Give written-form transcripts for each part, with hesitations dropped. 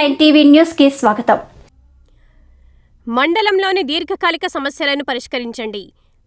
9 TV news కి స్వాగతం. మండలంలోని దీర్ఘకాలిక సమస్యలను పరిష్కరించండి.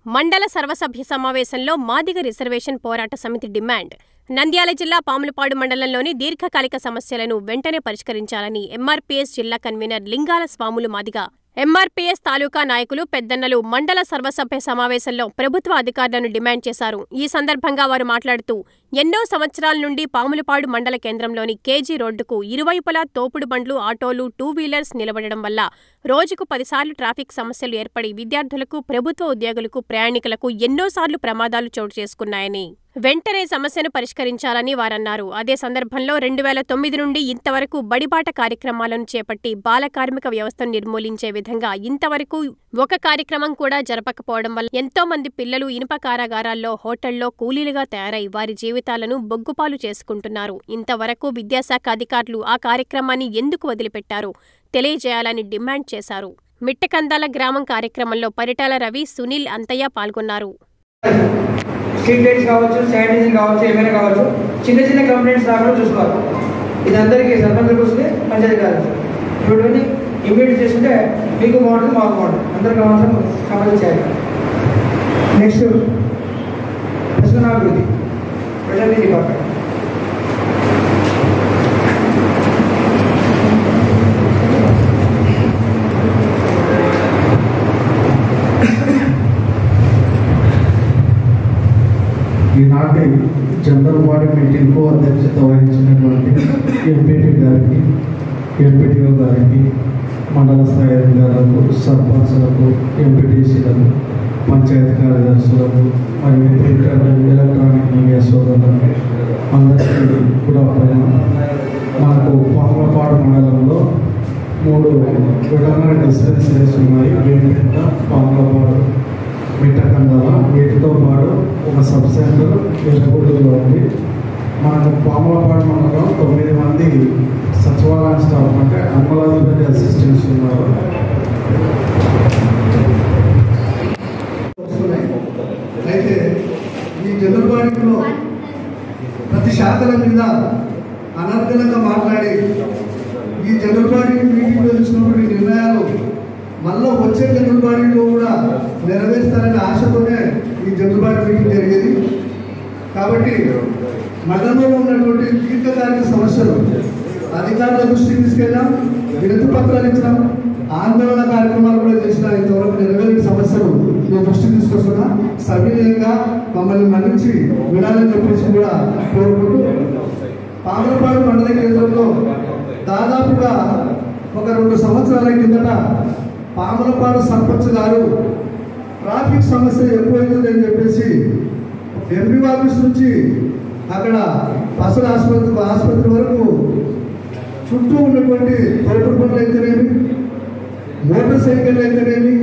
మండల సర్వసభ్య సమావేశంలో మాదిగ రిజర్వేషన్ పోరాట సమితి డిమాండ్. నంద్యాల జిల్లా పాములపాడు మండలంలోని దీర్ఘకాలిక సమస్యలను వెంటనే పరిష్కరించాలని ఎంఆర్పీఎస్ జిల్లా కన్వీనర్ లింగాల స్వాములు మాదిగ, ఎంఆర్పీఎస్ తాలూకా నాయకులు పెద్దన్నలు మండల సర్వసభ్య సమావేశంలో ప్రభుత్వ అధికారులను డిమాండ్ చేశారు. ఈ సందర్భంగా వారు మాట్లాడుతూ, ఎన్నో సంవత్సరాల నుండి పాములపాడు మండల కేంద్రంలోని కేజీ రోడ్డుకు ఇరువైపులా తోపుడు బండ్లు, ఆటోలు, 2 వీలర్స్ నిలబడడం వల్ల రోజుకు 10 సార్లు ట్రాఫిక్ సమస్యలు ఏర్పడి విద్యార్థులకు, ప్రభుత్వ ఉద్యోగులకు, ప్రయాణికులకు ఎన్నోసార్లు ప్రమాదాలు చోటు చేసుకున్నాయని, వెంటనే సమస్యను పరిష్కరించాలని వారన్నారు. అదే సందర్భంలో 2009 నుండి ఇంతవరకు బడిబాట కార్యక్రమాలను చేపట్టి బాల కార్మిక వ్యవస్థను నిర్మూలించే విధంగా ఇంతవరకు ఒక కార్యక్రమం కూడా జరపకపోవడం వల్ల ఎంతో మంది పిల్లలు ఇనుప కారాగారాల్లో, హోటల్లో కూలీలుగా తయారై వారి జీవితాలను బొగ్గుపాలు చేసుకుంటున్నారు. ఇంతవరకు విద్యాశాఖ అధికారులు ఆ కార్యక్రమాన్ని ఎందుకు వదిలిపెట్టారో తెలియజేయాలని డిమాండ్ చేశారు. మిట్టకందాల గ్రామం కార్యక్రమంలో పరిటాల రవి, సునీల్, అంతయ్య పాల్గొన్నారు. స్ట్రీట్ లైట్స్ కావచ్చు, శానిటైజింగ్ కావచ్చు, ఏమైనా కావచ్చు, చిన్న చిన్న కంప్లైంట్స్ రాకుండా చూసుకోవాలి. ఇది అందరికీ సర్పంచులకు వస్తే పంచాయతీ కాదు. ఇప్పుడు ఇమీడియట్ చేసుకుంటే మీకు బాగుంటుంది, మాకు బాగుంటుంది, అందరికీ మాత్రం సమాధానం చేయాలి. నెక్స్ట్ ప్రశ్నాభివృద్ధి ప్రజాభివృద్ధి డిపార్ట్మెంట్. ఈనాటి జనరల్ బాడీ మీటింగ్కు అధ్యక్షత వహించినటువంటి ఎంపీటీ గారికి, ఎంపీటీఓ గారికి, మండల స్థాయి అధికారులకు, సర్పంచ్లకు, ఎంపీటీసీలకు, పంచాయతీ కార్యదర్శులకు మరియు ఎలక్ట్రానిక్ మీడియా సోదరులకు అందరికీ కూడా మనకు పాములపాడు మండలంలో 3 వెటర్నరీ డిస్పెన్సరీస్ ఉన్నాయి. వేదిక, పాములపాడు, మిట్టకందాల, వీటితో పాటు ఒక సబ్ సెంటర్ ఎర్రగూడలో ఉంది. మనకు పాములపాడు మండలం 9 మంది సచివాలయ స్టాఫ్ అంటే అంబులాన్స్ అసిస్టెంట్స్ ఉన్నారు. అయితే ఈ జనరల్ బాడీలో ప్రతి శాఖల మీద అనర్గళంగా మాట్లాడి ఈ జనరల్ బాడీ మీటింగ్లో ఇచ్చినటువంటి నిర్ణయాలు మళ్ళీ వచ్చే జనరల్ బాడీలో కూడా నెరవేర్స్తారనే ఆశతోనే ఈ జనరల్ బాడీ మీటింగ్ జరిగేది. కాబట్టి మండలంలో ఉన్నటువంటి దీర్ఘకాలిక సమస్యలు అధికారుల దృష్టికి తీసుకెళ్ళాం, వినతి పత్రాలు ఇచ్చినాం, ఆందోళన కార్యక్రమాలు కూడా చేసిన. ఇంతవరకు నెరవేరిన సమస్యలు మేము దృష్టికి తీసుకొస్తున్నా. సవినయంగా మమ్మల్ని మన్నించి వినాలని చెప్పేసి కూడా కోరుకుంటూ, పాములపాడు మండల కేంద్రంలో దాదాపుగా ఒక 2 సంవత్సరాల కిందట పాములపాడు సర్పంచ్ గారు ట్రాఫిక్ సమస్య ఎక్కువైతుందని చెప్పేసి ఎంపీ ఆఫీస్ నుంచి అక్కడ పసల ఆసుపత్రి వరకు చుట్టూ ఉన్నటువంటి తోపుడు బండ్లు అయితేనేమి, మోటార్ సైకిళ్ళు అయితేనేమి,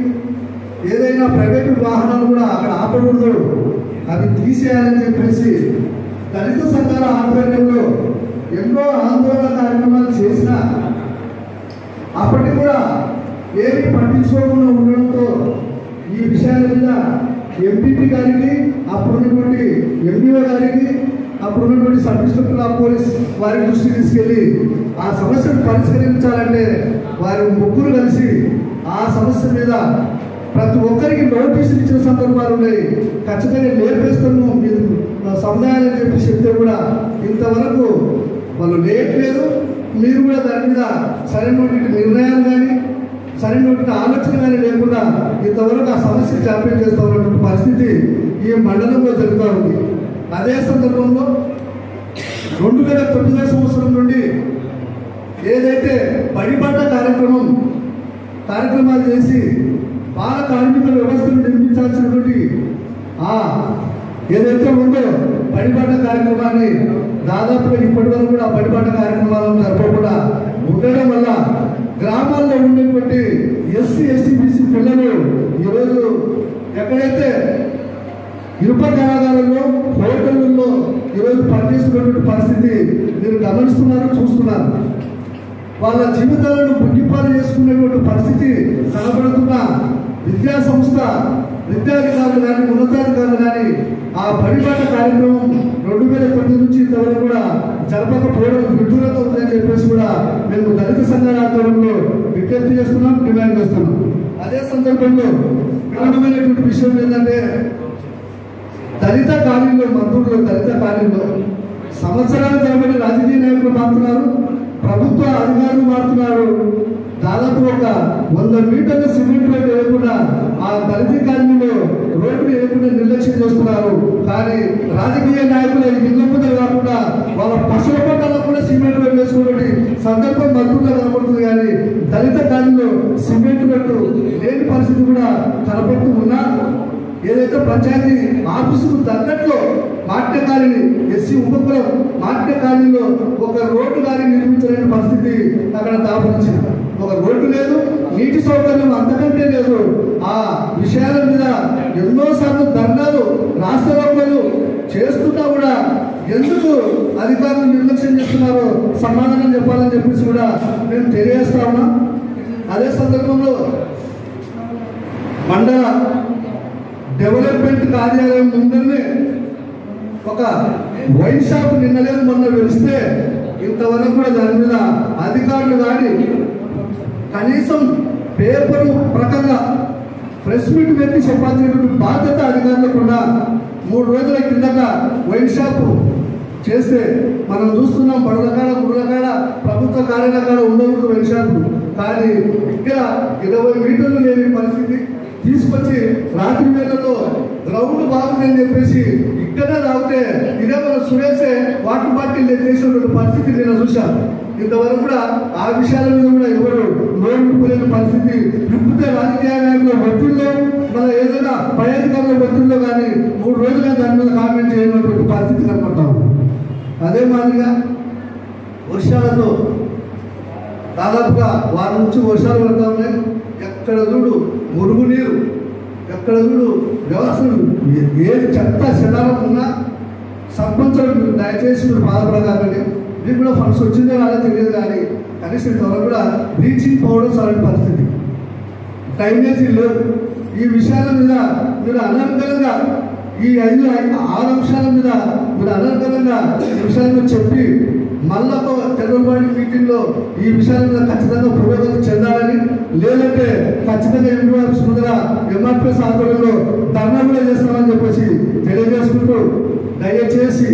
ఏదైనా ప్రైవేటు వాహనాలు కూడా అక్కడ ఆపకూడదు, అవి తీసేయాలని చెప్పేసి దళిత సంఘాల ఆధ్వర్యంలో ఎన్నో ఆందోళన కార్యక్రమాలు చేసినా అప్పటికి కూడా ఏమీ పట్టించుకోకుండా ఉండడంతో ఈ విషయాల మీద ఎంపీపీ గారికి, అప్పుడున్నటువంటి ఎంపీఓ గారికి, అప్పుడున్నటువంటి సబ్ ఇన్స్పెక్టర్ ఆఫ్ పోలీస్ వారి దృష్టికి తీసుకెళ్ళి ఆ సమస్యను పరిష్కరించాలంటే వారు ముగ్గురు కలిసి ఆ సమస్య మీద ప్రతి ఒక్కరికి నోటీసులు ఇచ్చిన సందర్భాలు ఉన్నాయి. ఖచ్చితంగా నేర్పేస్తాము మీరు సముదాయాలని చెప్పి చెప్తే కూడా ఇంతవరకు వాళ్ళు లేట్లేదు. మీరు కూడా దాని మీద సరైనటువంటి నిర్ణయాలు కానీ, సరైనటువంటి ఆలోచన కానీ లేకుండా ఇంతవరకు ఆ సమస్య చాపేట్ చేస్తూ ఉన్నటువంటి పరిస్థితి ఈ మండలంలో జరుగుతూ ఉంది. అదే సందర్భంలో 2009 సంవత్సరం నుండి ఏదైతే బడిబాట కార్యక్రమాలు చేసి బాల కార్మిక వ్యవస్థను నిర్మించాల్సినటువంటి ఏదైతే ఉందో బడిబాట కార్యక్రమాన్ని దాదాపుగా ఇప్పటి వరకు కూడా బడిబాట కార్యక్రమాలను జరపకుండా ఉండడం వల్ల గ్రామాల్లో ఉండేటువంటి ఎస్సీ, ఎస్టీ, బీసీ పిల్లలు ఈరోజు ఎక్కడైతే ఇనుప కారాగారంలో, హోటళ్లలో ఈరోజు పనిచేస్తున్నటువంటి పరిస్థితి మీరు గమనిస్తున్నారు, చూస్తున్నారు. వాళ్ళ జీవితాలను బుగ్గిపాలు చేసుకునేటువంటి పరిస్థితి కనబడుతున్న విద్యా సంస్థ విద్యాధికారులు కానీ ఉన్నతాధికారులు కానీ ఆ బడిబాట కార్యక్రమం 2009 నుంచి ఇంతవరకు కూడా జరపకపోవడం విడ్డూరంగా ఉందని చెప్పేసి కూడా మేము దళిత సంఘాల ఆధ్వర్యంలో విజ్ఞప్తి చేస్తున్నాం, డిమాండ్ చేస్తున్నాం. అదే సందర్భంలో ప్రధానమైనటువంటి విషయం ఏంటంటే దళిత కాలనీలో మంత్రులు దళిత కాలనీలో సంవత్సరాల తరబడి రాజకీయ నాయకులు మారుతున్నారు, ప్రభుత్వ అధికారులు మారుతున్నారు. దాదాపు ఒక 100 మీటర్ల సిమెంట్ రోడ్డు వేయకుండా ఆ దళిత కాలనీలో రోడ్డు వేయకుండా నిర్లక్ష్యం చేస్తున్నారు. కానీ రాజకీయ నాయకులు ఇళ్ళొప్పుదే కాకుండా వాళ్ళ పశువుల పట్టాలకు కూడా సిమెంట్ రోడ్డు వేసుకునే సందర్భం మంత్రుల్లో కనపడుతుంది. కానీ దళిత కాలనీలో సిమెంట్ రోడ్డు లేని పరిస్థితి కూడా కనపడుతూ ఉన్నా ఏదైతే పంచాయతీ ఆఫీసుకు తగ్గట్లో మాట్య కాలనీ ఎస్సీ ఉపకులం మాట్య కాలనీలో ఒక రోడ్డు కానీ నిర్మించలేని పరిస్థితి అక్కడ దాపురించింది. ఒక రోడ్డు లేదు, నీటి సౌకర్యం అంతకంటే లేదు. ఆ విషయాల మీద ఎన్నోసార్లు ధర్నాలు రాష్ట్రవ్యాప్తంగా చేస్తున్నా కూడా ఎందుకు అధికారులు నిర్లక్ష్యం చేస్తున్నారో సమాధానం చెప్పాలని చెప్పేసి కూడా మేము తెలియజేస్తా ఉన్నాం. అదే సందర్భంలో మండల డెవలప్మెంట్ కార్యాలయం ముందరనే ఒక వైన్ షాప్ నిన్నలేదు మొన్న వెలిస్తే ఇంతవరకు కూడా దాని మీద అధికారులు కానీ కనీసం పేపరు ప్రకంగా ప్రెస్ మీట్ పెట్టి చెప్పాల్సినటువంటి బాధ్యత అధికారులకు కూడా 3 రోజుల కిందట వైన్ షాపు చేస్తే మనం చూస్తున్నాం. బడులకాడ గుడులకాడ ప్రభుత్వ కార్యాలయాల ఉండకూడదు వైన్ షాపులు, కానీ ఇక్కడ 20 మీటర్లు లేని పరిస్థితి తీసుకొచ్చి రాత్రి వేళల్లో గ్రౌండ్ బాగుందని చెప్పేసి ఇక్కడే తాగితే ఇదే మన సురేషే వాటర్ బాటిల్ చేసినటువంటి పరిస్థితి నేను చూశాను. ఇంతవరకు కూడా ఆ విషయాల మీద కూడా ఎవరు నోరుకుపోలేని పరిస్థితి. ఇప్పుడే రాజకీయ నాయకుల ఒత్తిడిలో మన ఏదైనా పై అధికారుల ఒత్తిడిలో కానీ 3 రోజులుగా దాని మీద కామెంట్ చేయనటువంటి పరిస్థితి కనపడతాం. అదే మాదిరిగా వర్షాలతో దాదాపుగా వారం నుంచి వర్షాలు పడతా ఉన్నాయి. ఎక్కడ చూడు మురుగునీరు, ఎక్కడ చూడు వ్యవస్థలు, ఏది చెత్త చెదారం ఉన్నా సర్పంచులు దయచేసి మీరు బాధపడగాకండి. మీకు కూడా ఫండ్స్ వచ్చిందో రాదో తెలియదు, కానీ కనీసం ఇంతవరకు కూడా బ్లీచింగ్ పౌడర్ సరైన పరిస్థితి, డ్రైనేజీలు, ఈ విషయాల మీద మీరు అనర్గళంగా ఈ 5-6 అంశాల మీద మీరు అనర్గళంగా ఈ విషయాలను చెప్పి మళ్ళా చంద్రబాబు మీటింగ్లో ఈ విషయాల మీద ఖచ్చితంగా పురోగతి చెందాలని, లేదంటే ఖచ్చితంగా ఎంపీ ఆఫీస్ ముందర ఎంఆర్పీఎస్ ఆధ్వర్యంలో ధర్నా కూడా చేస్తామని చెప్పేసి తెలియజేసుకుంటూ దయచేసి